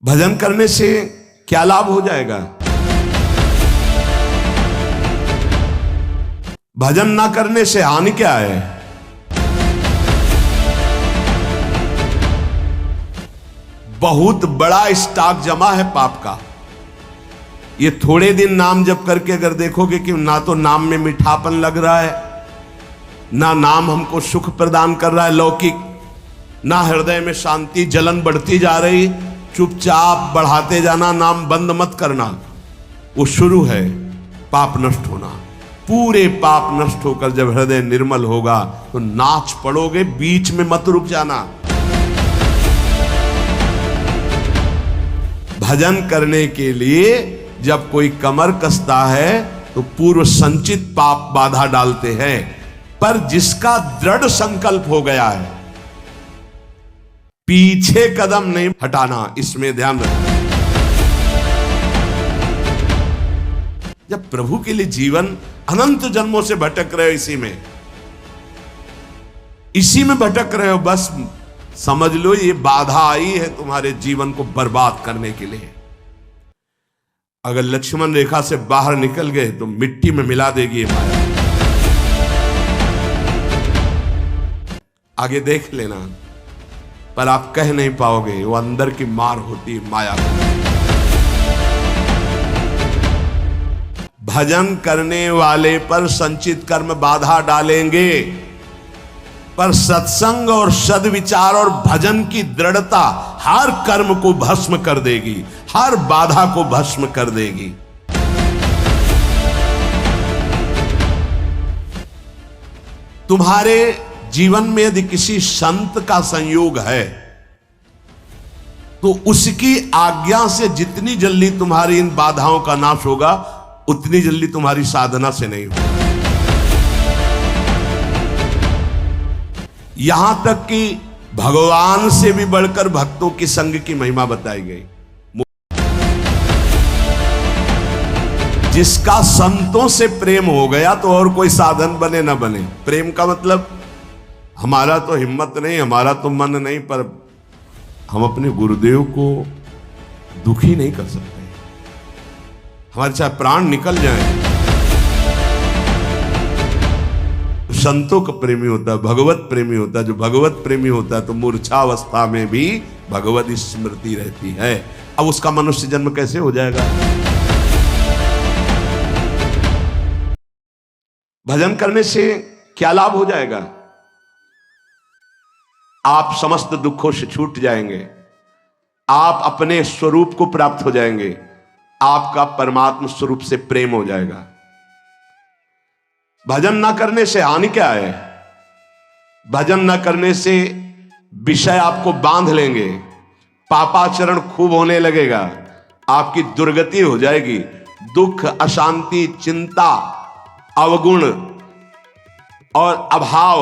भजन करने से क्या लाभ हो जाएगा? भजन ना करने से हानि क्या है? बहुत बड़ा स्टॉक जमा है पाप का। ये थोड़े दिन नाम जप करके अगर देखोगे कि ना तो नाम में मीठापन लग रहा है, ना नाम हमको सुख प्रदान कर रहा है लौकिक, ना हृदय में शांति, जलन बढ़ती जा रही, चुपचाप बढ़ाते जाना, नाम बंद मत करना। वो शुरू है पाप नष्ट होना। पूरे पाप नष्ट होकर जब हृदय निर्मल होगा तो नाच पड़ोगे, बीच में मत रुक जाना। भजन करने के लिए जब कोई कमर कसता है तो पूर्व संचित पाप बाधा डालते हैं, पर जिसका दृढ़ संकल्प हो गया है पीछे कदम नहीं हटाना, इसमें ध्यान रखना। जब प्रभु के लिए जीवन अनंत जन्मों से भटक रहे हो, इसी में भटक रहे हो, बस समझ लो ये बाधा आई है तुम्हारे जीवन को बर्बाद करने के लिए। अगर लक्ष्मण रेखा से बाहर निकल गए तो मिट्टी में मिला देगी ये माया। आगे देख लेना, पर आप कह नहीं पाओगे, वो अंदर की मार होती है माया। भजन करने वाले पर संचित कर्म बाधा डालेंगे, पर सत्संग और सद्विचार और भजन की दृढ़ता हर कर्म को भस्म कर देगी, हर बाधा को भस्म कर देगी। तुम्हारे जीवन में यदि किसी संत का संयोग है तो उसकी आज्ञा से जितनी जल्दी तुम्हारी इन बाधाओं का नाश होगा, उतनी जल्दी तुम्हारी साधना से नहीं होगा। यहां तक कि भगवान से भी बढ़कर भक्तों की संग की महिमा बताई गई। जिसका संतों से प्रेम हो गया तो और कोई साधन बने ना बने। प्रेम का मतलब हमारा तो हिम्मत नहीं, हमारा तो मन नहीं, पर हम अपने गुरुदेव को दुखी नहीं कर सकते। हमारे चाहे प्राण निकल जाए, संतों का प्रेमी होता है, भगवत प्रेमी होता है। जो भगवत प्रेमी होता है तो मूर्छावस्था में भी भगवत स्मृति रहती है। अब उसका मनुष्य जन्म कैसे हो जाएगा? भजन करने से क्या लाभ हो जाएगा? आप समस्त दुखों से छूट जाएंगे, आप अपने स्वरूप को प्राप्त हो जाएंगे, आपका परमात्मा स्वरूप से प्रेम हो जाएगा। भजन ना करने से हानि क्या है? भजन ना करने से विषय आपको बांध लेंगे, पापाचरण खूब होने लगेगा, आपकी दुर्गति हो जाएगी। दुख, अशांति, चिंता, अवगुण और अभाव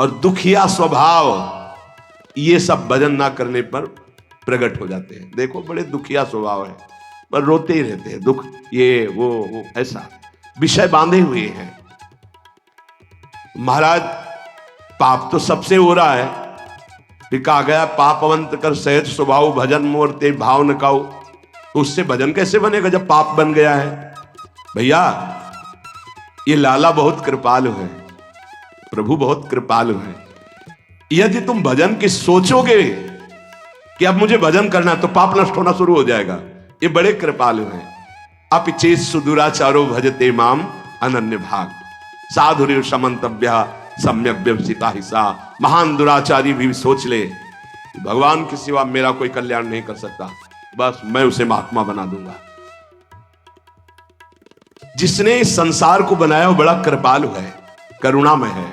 और दुखिया स्वभाव, ये सब भजन ना करने पर प्रकट हो जाते हैं। देखो बड़े दुखिया स्वभाव है, पर रोते ही रहते हैं, दुख ये वो ऐसा विषय बांधे हुए हैं। महाराज पाप तो सबसे हो रहा है, फिर कहा गया पापवंत कर सहज स्वभाव भजन मोर ते भाव न काऊ। तो उससे भजन कैसे बनेगा जब पाप बन गया है? भैया ये लाला बहुत कृपालु है, प्रभु बहुत कृपालु है। यदि तुम भजन की सोचोगे कि अब मुझे भजन करना है तो पाप नष्ट होना शुरू हो जाएगा। ये बड़े कृपालु हैं। अपिचेत सुदुराचारो भजते माम अनन्य भाग साधुर्य समन्तव्य सम्यक व्यवसिता हिस्सा। महान दुराचारी भी सोच ले भगवान के सिवा मेरा कोई कल्याण नहीं कर सकता, बस मैं उसे महात्मा बना दूंगा। जिसने इस संसार को बनाया वो बड़ा कृपालु है, करुणामय है।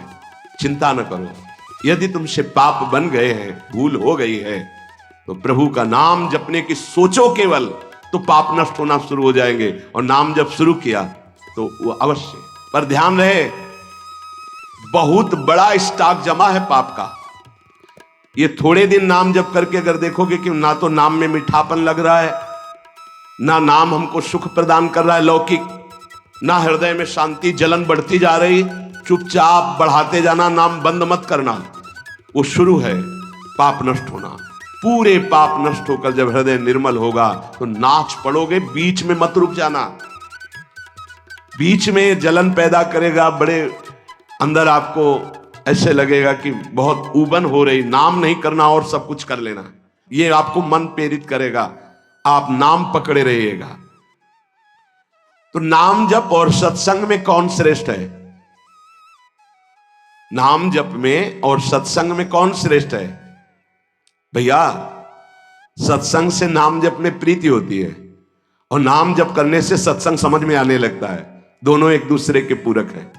चिंता न करो, यदि तुमसे पाप बन गए हैं, भूल हो गई है, तो प्रभु का नाम जपने की सोचो केवल, तो पाप नष्ट होना शुरू हो जाएंगे। और नाम जब शुरू किया तो वो अवश्य, पर ध्यान रहे बहुत बड़ा स्टॉक जमा है पाप का। ये थोड़े दिन नाम जप करके अगर देखोगे कि ना तो नाम में मीठापन लग रहा है, ना नाम हमको सुख प्रदान कर रहा है लौकिक, ना हृदय में शांति, जलन बढ़ती जा रही, चुपचाप बढ़ाते जाना, नाम बंद मत करना। वो शुरू है पाप नष्ट होना। पूरे पाप नष्ट होकर जब हृदय निर्मल होगा तो नाच पड़ोगे, बीच में मत रुक जाना। बीच में जलन पैदा करेगा, बड़े अंदर आपको ऐसे लगेगा कि बहुत ऊबन हो रही, नाम नहीं करना और सब कुछ कर लेना, ये आपको मन प्रेरित करेगा, आप नाम पकड़े रहिएगा। तो नाम जप और सत्संग में कौन श्रेष्ठ है? नाम जप में और सत्संग में कौन श्रेष्ठ है? भैया, सत्संग से नाम जप में प्रीति होती है और नाम जप करने से सत्संग समझ में आने लगता है। दोनों एक दूसरे के पूरक हैं।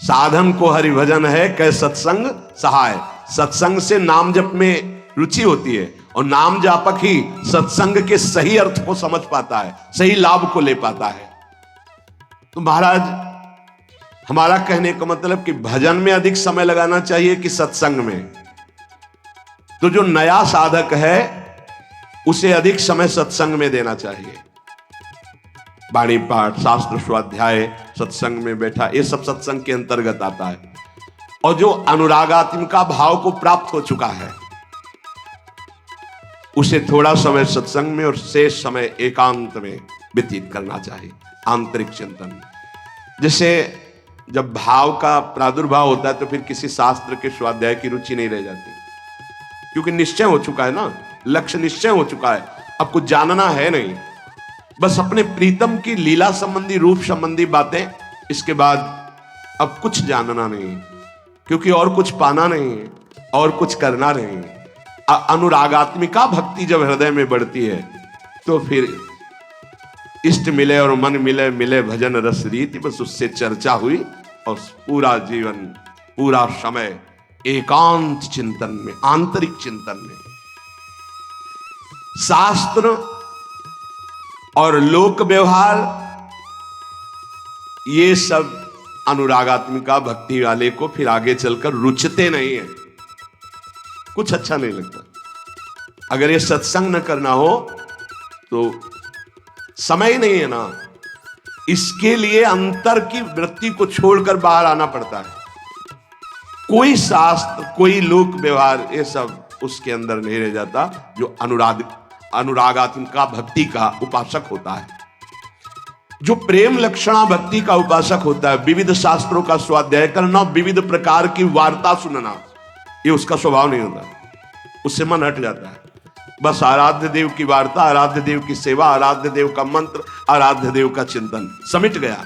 साधन को हरि भजन है, कह सत्संग सहाय। सत्संग से नाम जप में रुचि होती है और नाम जापक ही सत्संग के सही अर्थ को समझ पाता है, सही लाभ को ले पाता है। तो महाराज, हमारा कहने का मतलब कि भजन में अधिक समय लगाना चाहिए कि सत्संग में? तो जो नया साधक है उसे अधिक समय सत्संग में देना चाहिए। वाणी पाठ, शास्त्र स्वाध्याय, सत्संग में बैठा, ये सब सत्संग के अंतर्गत आता है। और जो अनुरागात्मिका भाव को प्राप्त हो चुका है उसे थोड़ा समय सत्संग में और शेष समय एकांत में व्यतीत करना चाहिए, आंतरिक चिंतन। जैसे जब भाव का प्रादुर्भाव होता है तो फिर किसी शास्त्र के स्वाध्याय की रुचि नहीं रह जाती, क्योंकि निश्चय हो चुका है ना, लक्ष्य निश्चय हो चुका है, अब कुछ जानना है नहीं, बस अपने प्रीतम की लीला संबंधी, रूप संबंधी बातें, इसके बाद अब कुछ जानना नहीं, क्योंकि और कुछ पाना नहीं है और कुछ करना नहीं है। अनुरागात्मिका भक्ति जब हृदय में बढ़ती है तो फिर इष्ट मिले और मन मिले, मिले भजन रस रीति, बस उससे चर्चा हुई और पूरा जीवन, पूरा समय एकांत चिंतन में, आंतरिक चिंतन में। शास्त्र और लोक व्यवहार ये सब अनुरागात्मिका भक्ति वाले को फिर आगे चलकर रुचते नहीं है, कुछ अच्छा नहीं लगता। अगर ये सत्संग न करना हो तो समय नहीं है ना, इसके लिए अंतर की वृत्ति को छोड़कर बाहर आना पड़ता है। कोई शास्त्र, कोई लोक व्यवहार, ये सब उसके अंदर नहीं रह जाता जो अनुरागात्मिका भक्ति का उपासक होता है। जो प्रेम लक्षणा भक्ति का उपासक होता है, विविध शास्त्रों का स्वाध्याय करना, विविध प्रकार की वार्ता सुनना, ये उसका स्वभाव नहीं होता, उससे मन हट जाता है। बस आराध्य देव की वार्ता, आराध्य देव की सेवा, आराध्य देव का मंत्र, आराध्य देव का चिंतन, समिट गया।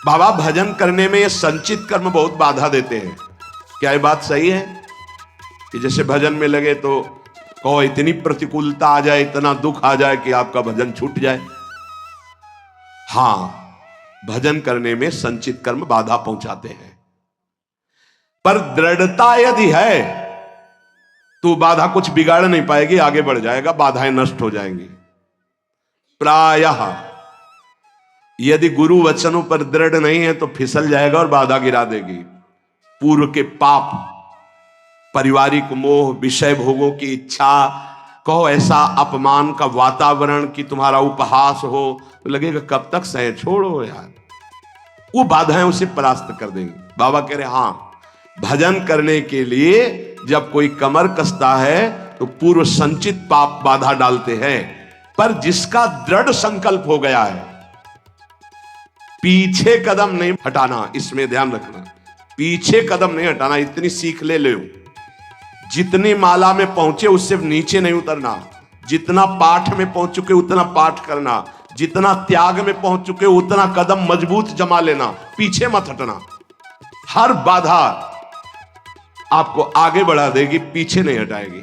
बाबा भजन करने में ये संचित कर्म बहुत बाधा देते हैं। क्या ये बात सही है कि जैसे भजन में लगे तो कहो इतनी प्रतिकूलता आ जाए, इतना दुख आ जाए कि आपका भजन छूट जाए? हां, भजन करने में संचित कर्म बाधा पहुंचाते हैं, पर दृढ़ता यदि है तो बाधा कुछ बिगाड़ नहीं पाएगी, आगे बढ़ जाएगा, बाधाएं नष्ट हो जाएंगी। प्रायः यदि गुरु वचनों पर दृढ़ नहीं है तो फिसल जाएगा और बाधा गिरा देगी। पूर्व के पाप, पारिवारिक मोह, विषय भोगों की इच्छा, कहो ऐसा अपमान का वातावरण कि तुम्हारा उपहास हो, तो लगेगा कब तक सहे, छोड़ो यार, वो बाधाएं उसे परास्त कर देंगी। बाबा कह रहे हां, भजन करने के लिए जब कोई कमर कसता है तो पूर्व संचित पाप बाधा डालते हैं, पर जिसका दृढ़ संकल्प हो गया है, पीछे कदम नहीं हटाना, इसमें ध्यान रखना, पीछे कदम नहीं हटाना। इतनी सीख ले लो, जितनी माला में पहुंचे उससे नीचे नहीं उतरना, जितना पाठ में पहुंच चुके उतना पाठ करना, जितना त्याग में पहुंच चुके उतना कदम मजबूत जमा लेना, पीछे मत हटना। हर बाधा आपको आगे बढ़ा देगी, पीछे नहीं हटाएगी।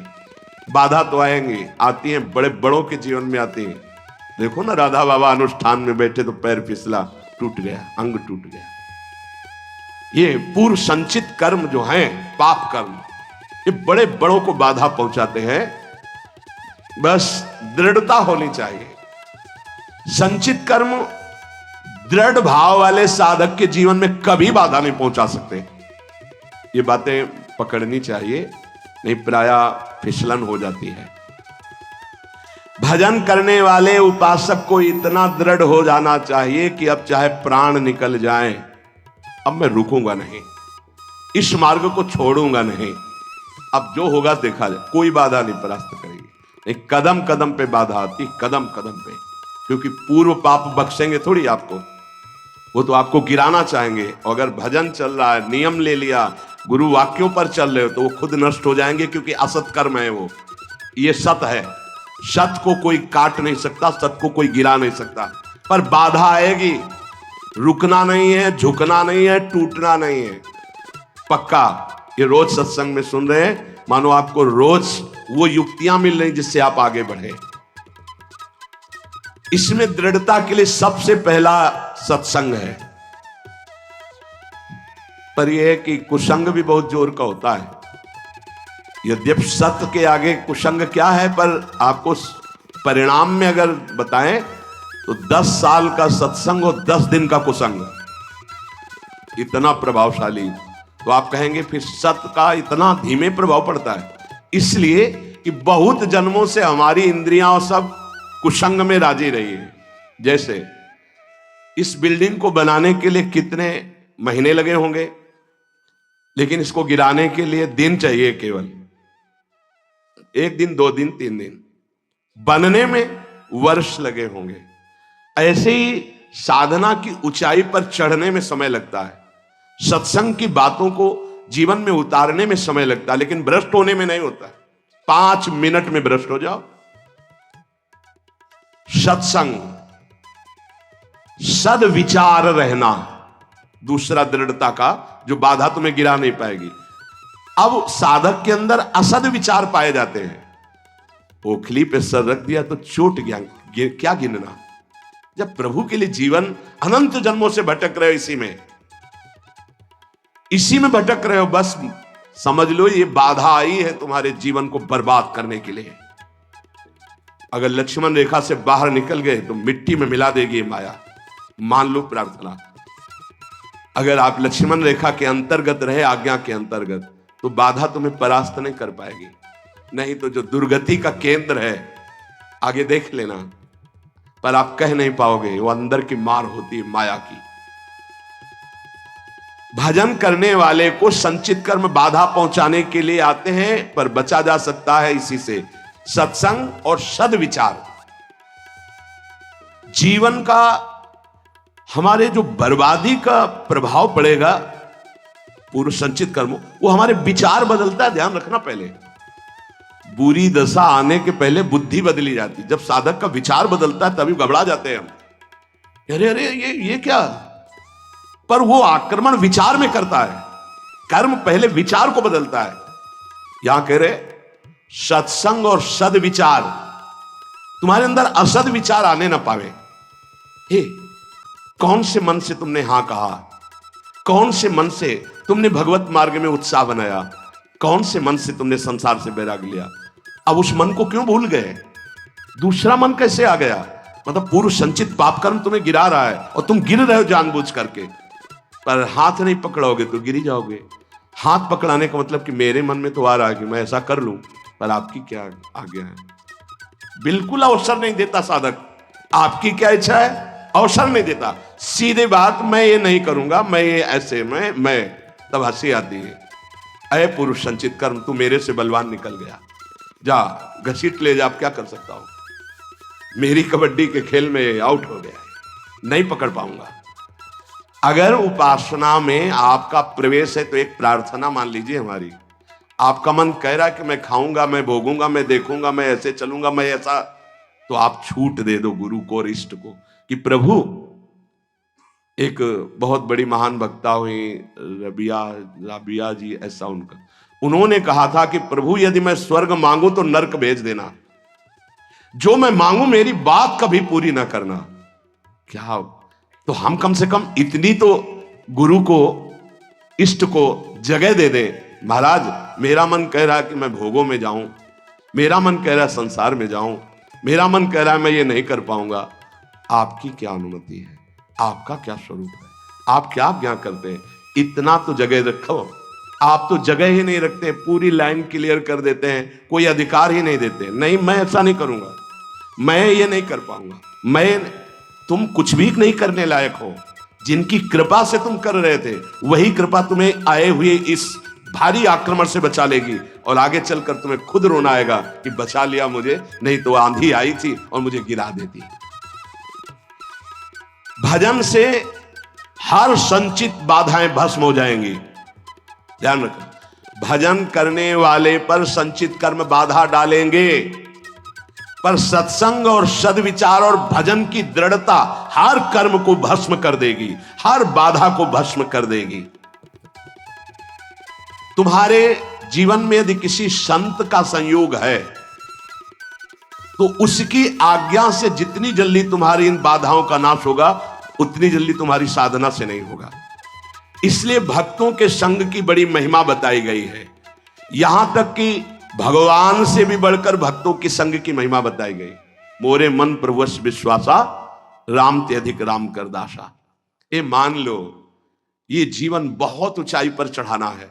बाधा तो आएंगी, आती हैं, बड़े बड़ों के जीवन में आती हैं। देखो ना, राधा बाबा अनुष्ठान में बैठे तो पैर फिसला, टूट गया, अंग टूट गया। ये पूर्व संचित कर्म जो हैं, पाप कर्म, ये बड़े बड़ों को बाधा पहुंचाते हैं। बस दृढ़ता होनी चाहिए। संचित कर्म दृढ़ भाव वाले साधक के जीवन में कभी बाधा नहीं पहुंचा सकते। ये बातें पकड़नी चाहिए, नहीं प्रायः फिसलन हो जाती है। भजन करने वाले उपासक को इतना दृढ़ हो जाना चाहिए कि अब चाहे प्राण निकल जाए, अब मैं रुकूंगा नहीं, इस मार्ग को छोड़ूंगा नहीं। अब जो होगा देखा जाए, कोई बाधा नहीं परास्त करेगी। एक कदम कदम पे बाधा आती, कदम कदम पे, क्योंकि पूर्व पाप बख्शेंगे थोड़ी आपको, वो तो आपको गिराना चाहेंगे। अगर भजन चल रहा है, नियम ले लिया, गुरु वाक्यों पर चल रहे हो, तो वो खुद नष्ट हो जाएंगे, क्योंकि असत कर्म है वो। ये सत है, सत को कोई काट नहीं सकता, सत को कोई गिरा नहीं सकता, पर बाधा आएगी। रुकना नहीं है, झुकना नहीं है, टूटना नहीं है, पक्का। ये रोज सत्संग में सुन रहे हैं, मानो आपको रोज वो युक्तियां मिल रही जिससे आप आगे बढ़े। इसमें दृढ़ता के लिए सबसे पहला सत्संग है। पर यह है कि कुसंग भी बहुत जोर का होता है। यद्यपि सत्य के आगे कुसंग क्या है, पर आपको परिणाम में अगर बताएं तो 10 साल का सत्संग और 10 दिन का कुसंग, इतना प्रभावशाली। तो आप कहेंगे फिर सत्य का इतना धीमे प्रभाव पड़ता है, इसलिए कि बहुत जन्मों से हमारी इंद्रियां सब कुसंग में राजी रही है। जैसे इस बिल्डिंग को बनाने के लिए कितने महीने लगे होंगे, लेकिन इसको गिराने के लिए दिन चाहिए, केवल 1 दिन, 2 दिन, 3 दिन। बनने में वर्ष लगे होंगे। ऐसे ही साधना की ऊंचाई पर चढ़ने में समय लगता है, सत्संग की बातों को जीवन में उतारने में समय लगता है, लेकिन भ्रष्ट होने में नहीं होता। 5 मिनट में भ्रष्ट हो जाओ। सत्संग, सद्विचार रहना, दूसरा दृढ़ता का, जो बाधा तुम्हें गिरा नहीं पाएगी। अब साधक के अंदर असद विचार पाए जाते हैं। ओखली पे सर रख दिया तो चोट गया, क्या गिनना। जब प्रभु के लिए जीवन अनंत जन्मों से भटक रहे हो, इसी में भटक रहे हो, बस समझ लो ये बाधा आई है तुम्हारे जीवन को बर्बाद करने के लिए। अगर लक्ष्मण रेखा से बाहर निकल गए तो मिट्टी में मिला देगी माया। मान लो प्रार्थना, अगर आप लक्ष्मण रेखा के अंतर्गत रहे, आज्ञा के अंतर्गत, तो बाधा तुम्हें परास्त नहीं कर पाएगी। नहीं तो जो दुर्गति का केंद्र है, आगे देख लेना, पर आप कह नहीं पाओगे, वो अंदर की मार होती है माया की। भजन करने वाले को संचित कर्म बाधा पहुंचाने के लिए आते हैं, पर बचा जा सकता है इसी से, सत्संग और सद्विचार। जीवन का हमारे जो बर्बादी का प्रभाव पड़ेगा पूर्व संचित कर्म, वो हमारे विचार बदलता है। ध्यान रखना, पहले बुरी दशा आने के पहले बुद्धि बदली जाती। जब साधक का विचार बदलता है तभी घबरा जाते हैं हम, अरे अरे ये क्या। पर वो आक्रमण विचार में करता है, कर्म पहले विचार को बदलता है। यहां कह रहे सत्संग और सद्विचार, तुम्हारे अंदर असद विचार आने ना पावे। हे, कौन से मन से तुमने हां कहा, कौन से मन से तुमने भगवत मार्ग में उत्साह बनाया, कौन से मन से तुमने संसार से बैराग लिया। अब उस मन को क्यों भूल गए, दूसरा मन कैसे आ गया। मतलब पूर्व संचित पाप कर्म तुम्हें गिरा रहा है और तुम गिर रहे हो जानबूझ करके, पर हाथ नहीं पकड़ोगे तो गिर जाओगे। हाथ पकड़ाने का मतलब कि मेरे मन में तो आ रहा है कि मैं ऐसा कर लूं, पर आपकी क्या आज्ञा है। बिल्कुल अवसर नहीं देता साधक, आपकी क्या इच्छा है, अवसर नहीं देता। सीधे बात, मैं ये नहीं करूंगा, मैं ये ऐसे मैं तब हंसी आती है। अय पुरुष संचित कर्म, तू मेरे से बलवान निकल गया, जा घसीट ले जा, आप क्या कर सकता हूं। मेरी कबड्डी के खेल में आउट हो गया, नहीं पकड़ पाऊंगा। अगर उपासना में आपका प्रवेश है तो एक प्रार्थना मान लीजिए हमारी। आपका मन कह रहा है कि मैं खाऊंगा, मैं भोगूंगा, मैं देखूंगा, मैं ऐसे चलूंगा, मैं ऐसा, तो आप छूट दे दो गुरु को और इष्ट को कि प्रभु। एक बहुत बड़ी महान वक्ता हुई राबिया जी, ऐसा उनका, उन्होंने कहा था कि प्रभु यदि मैं स्वर्ग मांगू तो नरक भेज देना, जो मैं मांगू मेरी बात कभी पूरी ना करना। क्या, तो हम कम से कम इतनी तो गुरु को, इष्ट को जगह दे दें। महाराज मेरा मन कह रहा है कि मैं भोगों में जाऊं, मेरा मन कह रहा है संसार में जाऊं, मेरा मन कह रहा है मैं ये नहीं कर पाऊंगा। आपकी क्या अनुमति है, आपका क्या स्वरूप है, आप क्या आज्ञा करते हैं, इतना तो जगह रखो। आप तो जगह ही नहीं रखते, पूरी लाइन क्लियर कर देते हैं, कोई अधिकार ही नहीं देते। नहीं, मैं ऐसा नहीं करूंगा, मैं ये नहीं कर पाऊंगा, तुम कुछ भी नहीं करने लायक हो। जिनकी कृपा से तुम कर रहे थे, वही कृपा तुम्हें आए हुए इस भारी आक्रमण से बचा लेगी और आगे चलकर तुम्हें खुद रोना आएगा कि बचा लिया मुझे, नहीं तो आंधी आई थी और मुझे गिरा देती। भजन से हर संचित बाधाएं भस्म हो जाएंगी। ध्यान रखो, भजन करने वाले पर संचित कर्म बाधा डालेंगे, पर सत्संग और सद्विचार और भजन की दृढ़ता हर कर्म को भस्म कर देगी, हर बाधा को भस्म कर देगी। तुम्हारे जीवन में यदि किसी संत का संयोग है तो उसकी आज्ञा से जितनी जल्दी तुम्हारी इन बाधाओं का नाश होगा, उतनी जल्दी तुम्हारी साधना से नहीं होगा। इसलिए भक्तों के संग की बड़ी महिमा बताई गई है। यहां तक कि भगवान से भी बढ़कर भक्तों की संग की महिमा बताई गई। मोरे मन प्रवश विश्वासा, राम ते अधिक राम कर दासा। ये मान लो, ये जीवन बहुत ऊंचाई पर चढ़ाना है।